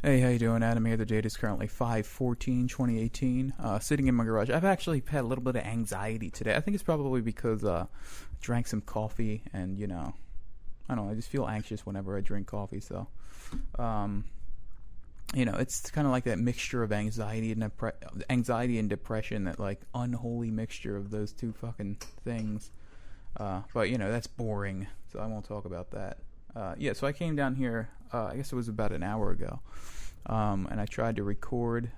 Hey, how you doing? Adam here. The date is currently 5/14/2018. Sitting in my garage. I've actually had a little bit of anxiety today. I think it's probably because I drank some coffee and, I don't know, I just feel anxious whenever I drink coffee. So, it's kind of like that mixture of anxiety and depression, that, like, unholy mixture of those two fucking things. But, that's boring, so I won't talk about that. So I came down here, I guess it was about an hour ago, and I tried to record,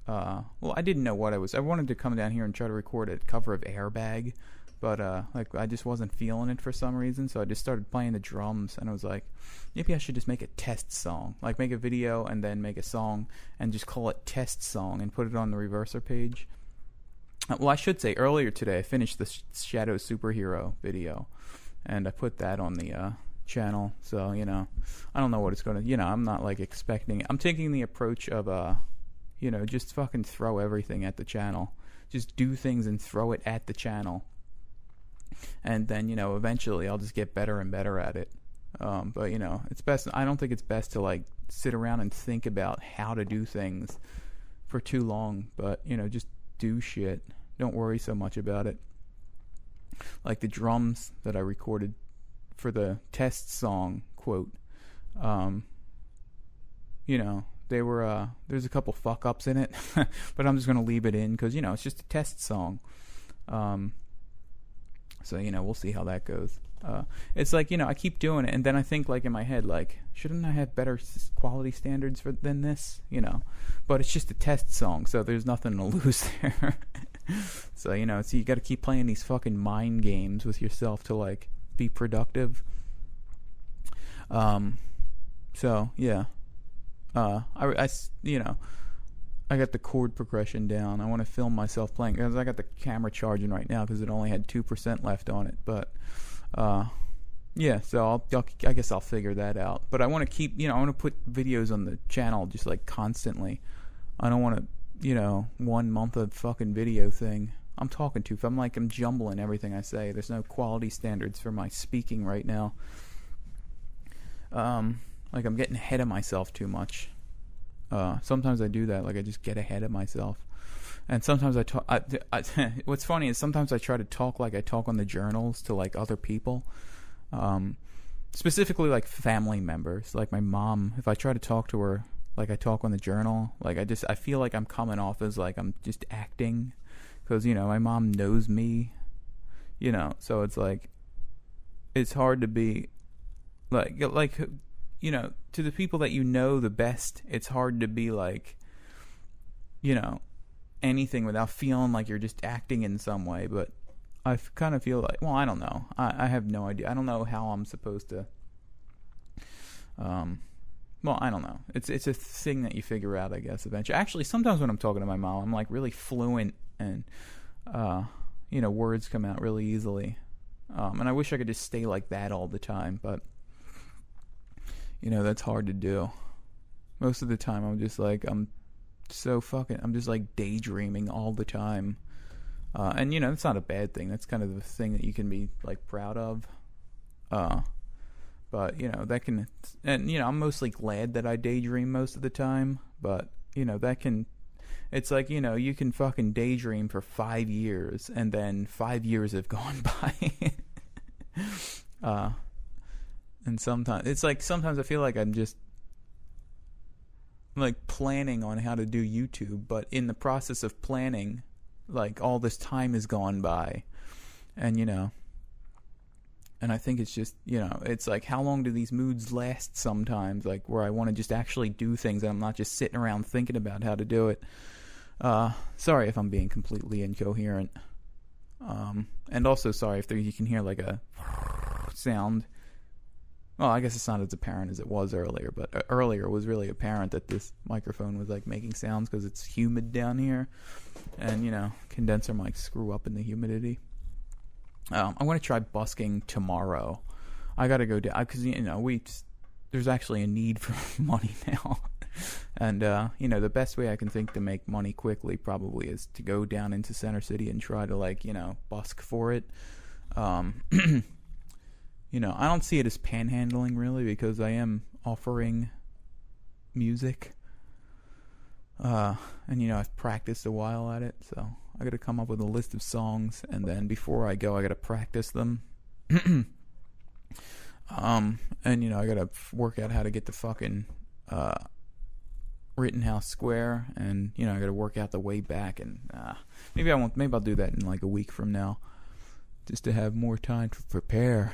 I didn't know what I wanted to come down here and try to record a cover of Airbag, but, I just wasn't feeling it for some reason, so I just started playing the drums, and I was like, maybe I should just make a test song, like make a video and then make a song, and just call it Test Song, and put it on the Reverser page. I should say, earlier today, I finished the Shadow Superhero video, and I put that on the, channel, so I don't know what it's gonna, I'm not like expecting it. I'm taking the approach of just fucking throw everything at the channel, just do things and throw it at the channel, and then eventually I'll just get better and better at it. But it's best, I don't think it's best to like sit around and think about how to do things for too long, but just do shit. Don't worry so much about it. Like the drums that I recorded for the test song, quote, they were, there's a couple fuck ups in it, but I'm just going to leave it in because, it's just a test song. So, we'll see how that goes. It's like, I keep doing it, and then I think, like, in my head, like, shouldn't I have better quality standards than this? But it's just a test song, so there's nothing to lose there. So, so you got to keep playing these fucking mind games with yourself to, like, be productive. So yeah, I got the chord progression down. I want to film myself playing, because I got the camera charging right now because it only had 2% left on it. But so I guess I'll figure that out. But I want to keep, I want to put videos on the channel just like constantly. I don't want to, 1 month of fucking video thing. I'm talking too. I'm jumbling everything I say. There's no quality standards for my speaking right now. I'm getting ahead of myself too much. Sometimes I do that. Like I just get ahead of myself. And sometimes I talk. What's funny is sometimes I try to talk like I talk on the journals to like other people. Specifically like family members, like my mom. If I try to talk to her like I talk on the journal, like I feel like I'm coming off as like I'm just acting. Because, my mom knows me, so it's like, it's hard to be, like, to the people that the best, it's hard to be like, anything without feeling like you're just acting in some way. But I kind of feel like, well, I don't know. I have no idea. I don't know how I'm supposed to, I don't know. It's a thing that you figure out, I guess, eventually. Actually, sometimes when I'm talking to my mom, I'm like really fluent and, words come out really easily. And I wish I could just stay like that all the time, but, that's hard to do. Most of the time, I'm just like, I'm just like daydreaming all the time. And, that's not a bad thing. That's kind of the thing that you can be like proud of. But, that can, and, I'm mostly glad that I daydream most of the time, but, that can, it's like, you can fucking daydream for 5 years, and then 5 years have gone by. And sometimes I feel like I'm just, like, planning on how to do YouTube, but in the process of planning, like, all this time has gone by, and, and I think it's just, it's like, how long do these moods last sometimes, like, where I want to just actually do things, and I'm not just sitting around thinking about how to do it. Sorry if I'm being completely incoherent. And also sorry if you can hear like a sound. Well, I guess it's not as apparent as it was earlier, but earlier it was really apparent that this microphone was like making sounds because it's humid down here, and condenser mics screw up in the humidity. I'm going to try busking tomorrow. I got to go down because there's actually a need for money now. And, the best way I can think to make money quickly probably is to go down into Center City and try to, busk for it. I don't see it as panhandling, really, because I am offering music. And you know, I've practiced a while at it, so I gotta come up with a list of songs, and then before I go, I gotta practice them. And you know, I gotta work out how to get the fucking Rittenhouse Square, and you know, I gotta work out the way back, and maybe I won't. Maybe I'll do that in like a week from now, just to have more time to prepare.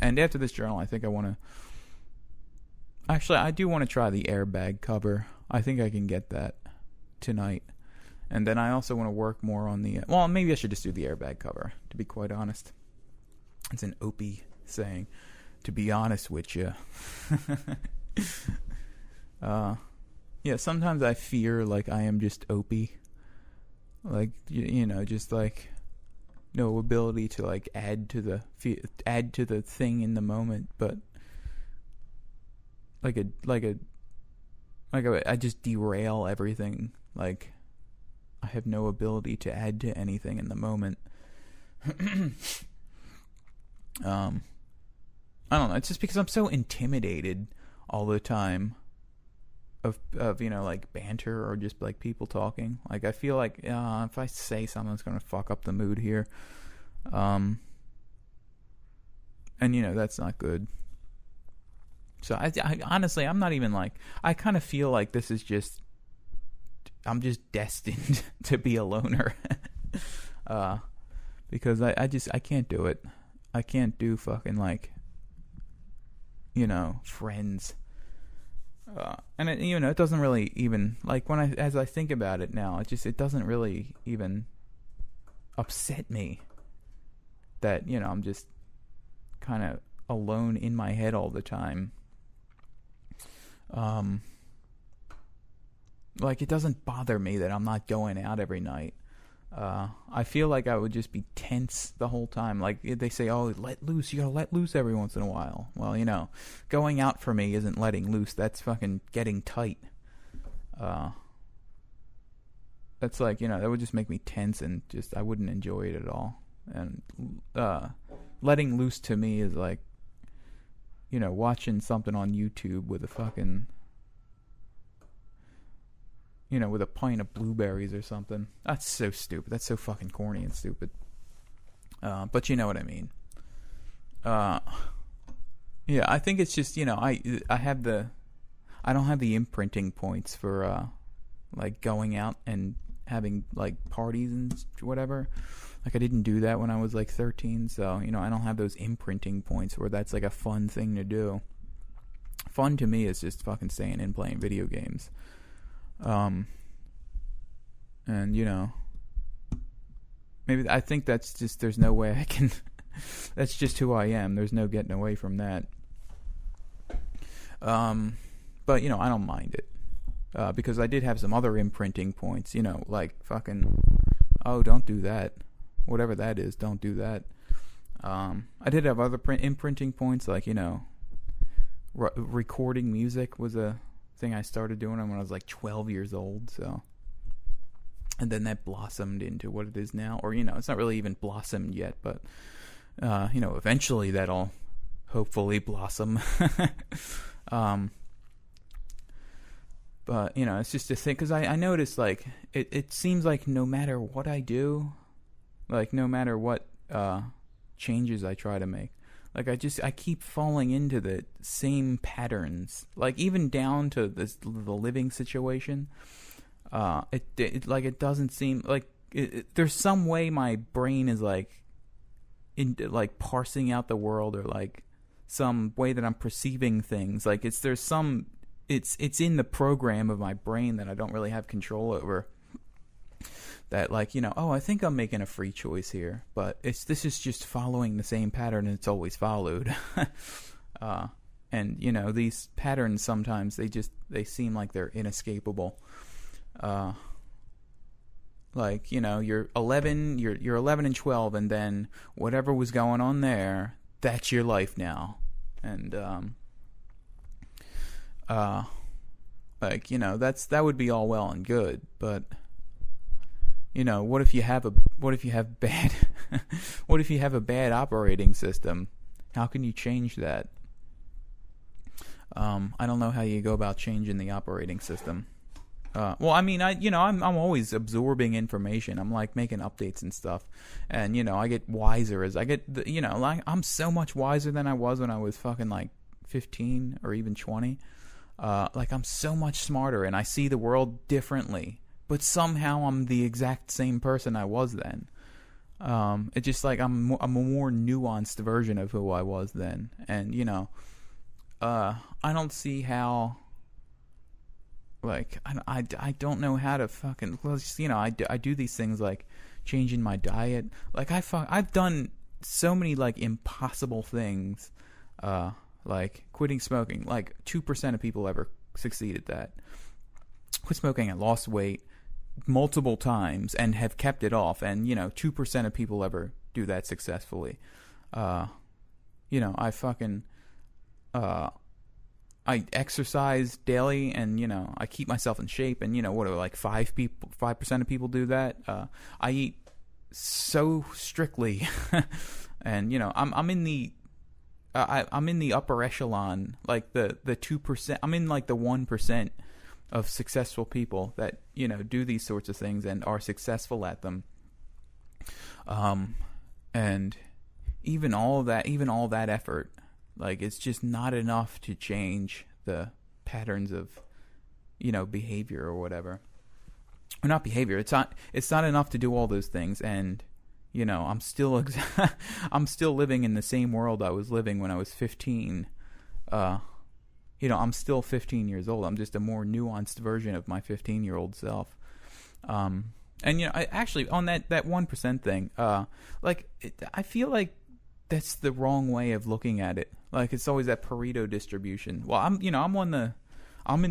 And after this journal, I think I want to. Actually, I do want to try the airbag cover. I think I can get that tonight. And then I also want to work more on the... Well, maybe I should just do the airbag cover, to be quite honest. It's an Opie saying, to be honest with you. Yeah, sometimes I fear like I am just Opie. Like, you know, just like no ability to like add to the thing in the moment, but I just derail everything. Like, I have no ability to add to anything in the moment. I don't know. It's just because I'm so intimidated all the time of you know, like banter or just like people talking. Like, I feel like if I say something, it's gonna fuck up the mood here. And you know, that's not good. So I honestly, I'm not even like, I kind of feel like this is just, I'm just destined to be a loner. Because I can't do it. I can't do fucking like, you know, friends. And it, you know, it doesn't really even, like, as I think about it now, it doesn't really even upset me that, you know, I'm just kind of alone in my head all the time. Like, it doesn't bother me that I'm not going out every night. I feel like I would just be tense the whole time. Like, they say, oh, let loose. You gotta let loose every once in a while. Well, you know, going out for me isn't letting loose. That's fucking getting tight. That's like, you know, that would just make me tense, and just, I wouldn't enjoy it at all. And letting loose to me is like, you know, watching something on YouTube with a fucking, you know, with a pint of blueberries or something. That's so stupid. That's so fucking corny and stupid. But you know what I mean. Yeah, I think it's just, you know, I don't have the imprinting points for like going out and having like parties and whatever. Like, I didn't do that when I was like 13, so, you know, I don't have those imprinting points where that's like a fun thing to do. Fun to me is just fucking staying in playing video games. And, you know, maybe I think that's just, there's no way I can, that's just who I am. There's no getting away from that. But, you know, I don't mind it. Because I did have some other imprinting points, you know, like fucking, oh, don't do that. Whatever that is, don't do that. I did have other imprinting points, like, you know, recording music was a thing I started doing when I was like 12 years old, so. And then that blossomed into what it is now. Or, you know, it's not really even blossomed yet, but, you know, eventually that'll hopefully blossom. But, you know, it's just a thing, because I noticed, like, it seems like no matter what I do, like, no matter what changes I try to make, like, I keep falling into the same patterns. Like, even down to the living situation, it doesn't seem like there's some way my brain is like parsing out the world, or like some way that I'm perceiving things. Like, it's in the program of my brain that I don't really have control over. That, like, you know, oh, I think I'm making a free choice here, but this is just following the same pattern it's always followed. And, you know, these patterns sometimes they seem like they're inescapable. Like, you know, you're 11 and 12, and then whatever was going on there, that's your life now. And like, you know, that would be all well and good, but, you know, what if you have bad what if you have a bad operating system? How can you change that? I don't know how you go about changing the operating system. Well, I mean, I'm always absorbing information. I'm like making updates and stuff, and I get wiser as I get. Like I'm so much wiser than I was when I was fucking like 15 or even 20. Like I'm so much smarter, and I see the world differently. But somehow I'm the exact same person I was then. It's just like I'm a more nuanced version of who I was then, and I don't see how. Like I don't know how to fucking I do these things like changing my diet. Like I've done so many like impossible things, like quitting smoking. Like 2% of people ever succeed at that. Quit smoking and lost weight multiple times and have kept it off. And 2% of people ever do that successfully. I fucking I exercise daily, and I keep myself in shape, and what are like 5% of people do that. I eat so strictly, and I'm in the I'm in the upper echelon, like the 2%. I'm in like the 1% of successful people that do these sorts of things and are successful at them. And even all that effort. Like, it's just not enough to change the patterns of, behavior or whatever. Or not behavior. It's not enough to do all those things. And, I'm still living in the same world I was living when I was 15. I'm still 15 years old. I'm just a more nuanced version of my 15-year-old self. And, I actually, on that 1% thing, I feel like that's the wrong way of looking at it. Like, it's always that Pareto distribution. Well, I'm in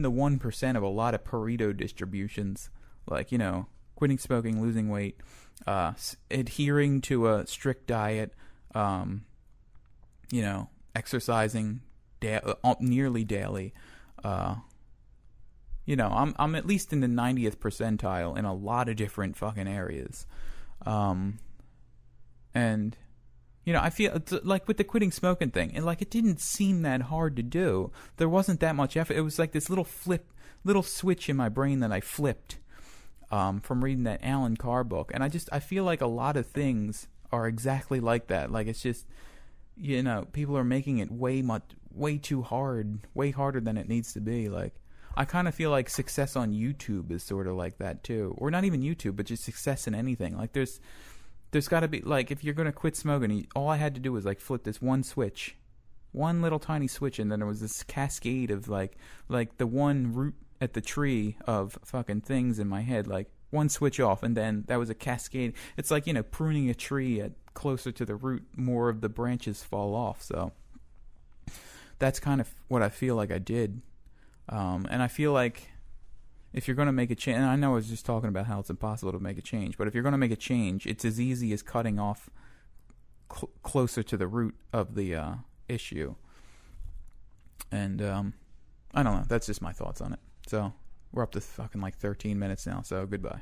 the 1% of a lot of Pareto distributions. Like, quitting smoking, losing weight, adhering to a strict diet, exercising nearly daily. I'm at least in the 90th percentile in a lot of different fucking areas. And I feel like with the quitting smoking thing, and like it didn't seem that hard to do. There wasn't that much effort. It was like this little switch in my brain that I flipped from reading that Alan Carr book. And I feel like a lot of things are exactly like that. Like, it's just, people are making it way too hard, way harder than it needs to be. Like, I kind of feel like success on YouTube is sort of like that too. Or not even YouTube, but just success in anything. Like, there's got to be, like, if you're going to quit smoking, all I had to do was, like, flip this one switch. One little tiny switch, and then there was this cascade of, like the one root at the tree of fucking things in my head. Like, one switch off, and then that was a cascade. It's like, pruning a tree at closer to the root, more of the branches fall off. So that's kind of what I feel like I did. And I feel like if you're going to make a change, and I know I was just talking about how it's impossible to make a change, but if you're going to make a change, it's as easy as cutting off closer to the root of the issue. And I don't know. That's just my thoughts on it. So we're up to fucking like 13 minutes now, so goodbye.